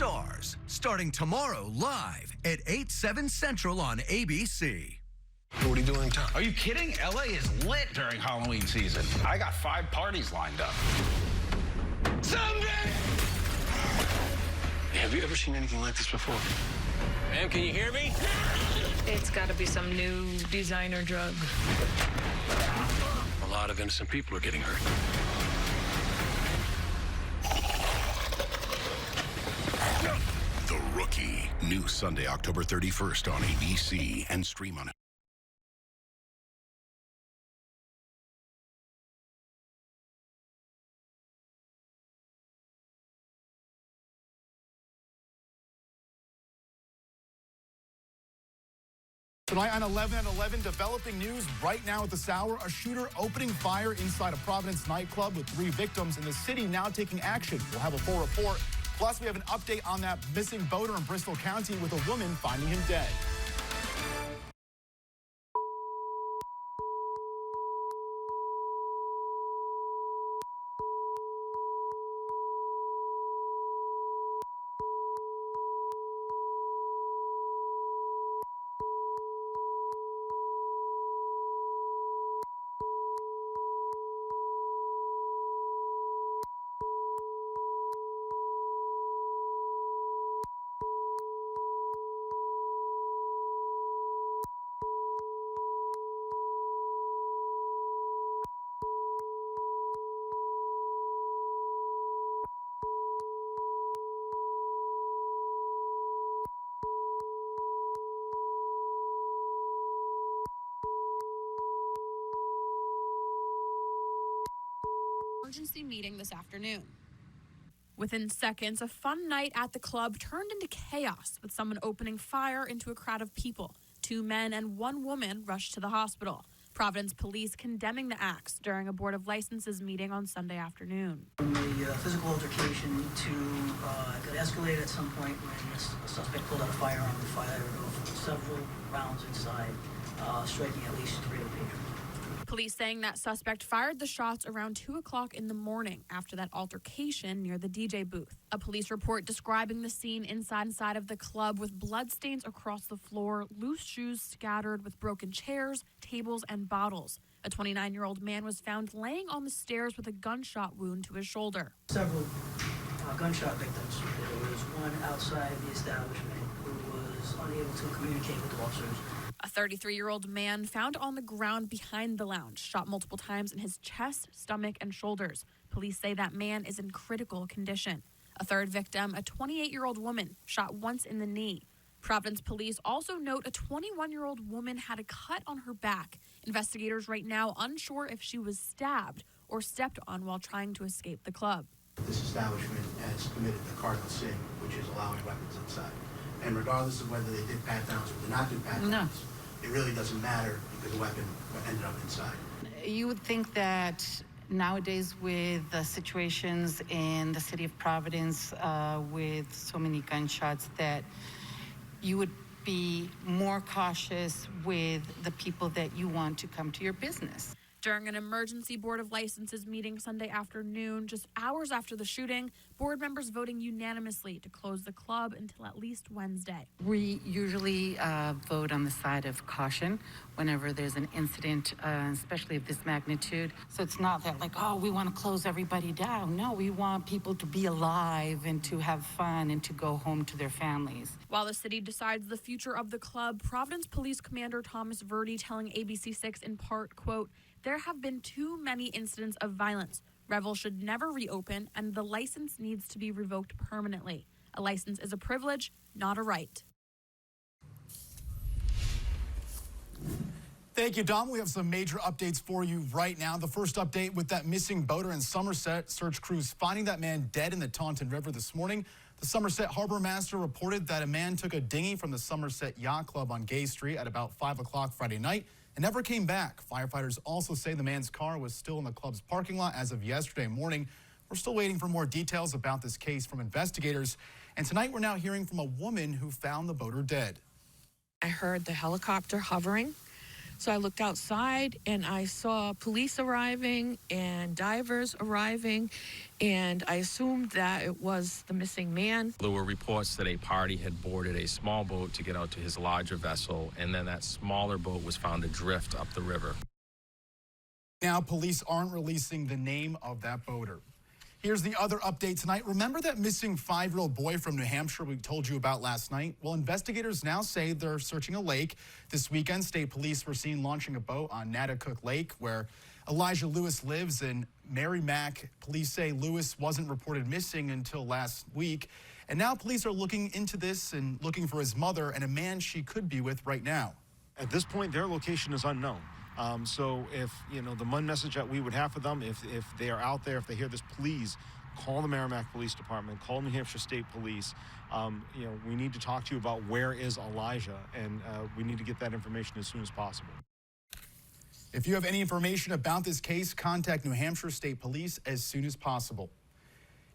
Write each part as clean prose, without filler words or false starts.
Stars, starting tomorrow live at 8/7 Central on ABC. What are you doing in town? Are you kidding? LA is lit during Halloween season. I got 5 parties lined up. Someday! Have you ever seen anything like this before? Ma'am, can you hear me? It's got to be some new designer drug. A lot of innocent people are getting hurt. The Rookie. New Sunday, October 31st on ABC and stream on Tonight on 11 at 11, developing news right now at this hour. A shooter opening fire inside a Providence nightclub with 3 victims, and the city now taking action. We'll have a full report. Plus, we have an update on that missing boater in Bristol County with a woman finding him dead. Emergency meeting this afternoon. Within seconds, a fun night at the club turned into chaos with someone opening fire into a crowd of people. 2 men and 1 woman rushed to the hospital. Providence police condemning the acts during a Board of Licenses meeting on Sunday afternoon. From the physical altercation got escalated at some point when a suspect pulled out a firearm and fired several rounds inside, striking at least 3 of the patrons. Police saying that suspect fired the shots around 2 o'clock in the morning after that altercation near the DJ booth. A police report describing the scene inside of the club with bloodstains across the floor, loose shoes scattered with broken chairs, tables, and bottles. A 29-year-old man was found laying on the stairs with a gunshot wound to his shoulder. Several gunshot victims. There was one outside the establishment who was unable to communicate with the officers. A 33-year-old man found on the ground behind the lounge, shot multiple times in his chest, stomach, and shoulders. Police say that man is in critical condition. A third victim, a 28-year-old woman, shot once in the knee. Providence police also note a 21-year-old woman had a cut on her back. Investigators right now unsure if she was stabbed or stepped on while trying to escape the club. This establishment has committed the cardinal sin, which is allowing weapons inside. And regardless of whether they did pat-downs or did not do pat-downs, it really doesn't matter because the weapon ended up inside. You would think that nowadays with the situations in the city of Providence with so many gunshots that you would be more cautious with the people that you want to come to your business. During an emergency Board of Licenses meeting Sunday afternoon, just hours after the shooting, board members voting unanimously to close the club until at least Wednesday. We usually vote on the side of caution whenever there's an incident, especially of this magnitude. So it's not that like, oh, we want to close everybody down. No, we want people to be alive and to have fun and to go home to their families. While the city decides the future of the club, Providence Police Commander Thomas Verdi telling ABC6 in part, quote, "There have been too many incidents of violence. Revel should never reopen, and the license needs to be revoked permanently. A license is a privilege, not a right." Thank you, Dom. We have some major updates for you right now. The first update with that missing boater in Somerset. Search crews finding that man dead in the Taunton River this morning. The Somerset Harbor Master reported that a man took a dinghy from the Somerset Yacht Club on Gay Street at about 5 o'clock Friday night and never came back. Firefighters also say the man's car was still in the club's parking lot as of yesterday morning. We're still waiting for more details about this case from investigators. And tonight we're now hearing from a woman who found the boater dead. I heard the helicopter hovering So I looked outside and I saw police arriving and divers arriving, and I assumed that it was the missing man. There were reports that a party had boarded a small boat to get out to his larger vessel, and then that smaller boat was found adrift up the river. Now, police aren't releasing the name of that boater. Here's the other update tonight. Remember that missing 5-year-old boy from New Hampshire we told you about last night? Well, investigators now say they're searching a lake. This weekend, state police were seen launching a boat on Natticook Lake, where Elijah Lewis lives in Merrimack. Police say Lewis wasn't reported missing until last week. And now police are looking into this and looking for his mother and a man she could be with right now. At this point, their location is unknown. So if, the one message that we would have for them, if they are out there, if they hear this, please call the Merrimack Police Department, call New Hampshire State Police. We need to talk to you about where is Elijah, and we need to get that information as soon as possible. If you have any information about this case, contact New Hampshire State Police as soon as possible.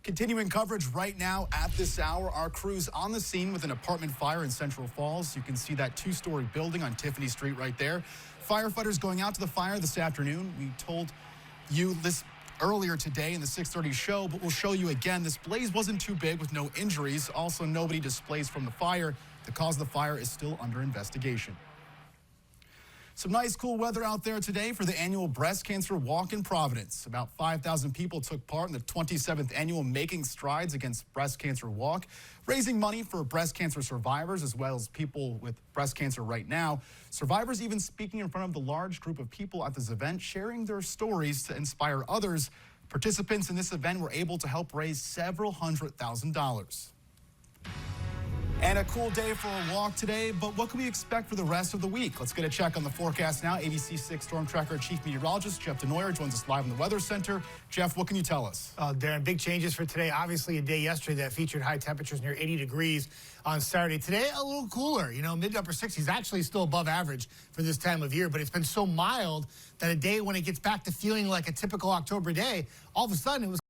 Continuing coverage right now at this hour, our crew's on the scene with an apartment fire in Central Falls. You can see that 2-story building on Tiffany Street right there. Firefighters going out to the fire this afternoon. We told you this earlier today in the 6:30 show, but we'll show you again. This blaze wasn't too big with no injuries. Also, nobody displaced from the fire. The cause of the fire is still under investigation. Some nice, cool weather out there today for the annual Breast Cancer Walk in Providence. About 5,000 people took part in the 27th annual Making Strides Against Breast Cancer Walk, raising money for breast cancer survivors as well as people with breast cancer right now. Survivors even speaking in front of the large group of people at this event, sharing their stories to inspire others. Participants in this event were able to help raise several $100,000. And a cool day for a walk today, but what can we expect for the rest of the week? Let's get a check on the forecast now. ABC 6 Storm Tracker Chief Meteorologist Jeff Denoyer joins us live in the Weather Center. Jeff, what can you tell us? Darren, big changes for today. Obviously, a day yesterday that featured high temperatures near 80 degrees on Saturday. Today, a little cooler. Mid to upper 60s, actually still above average for this time of year, but it's been so mild that a day when it gets back to feeling like a typical October day, all of a sudden it was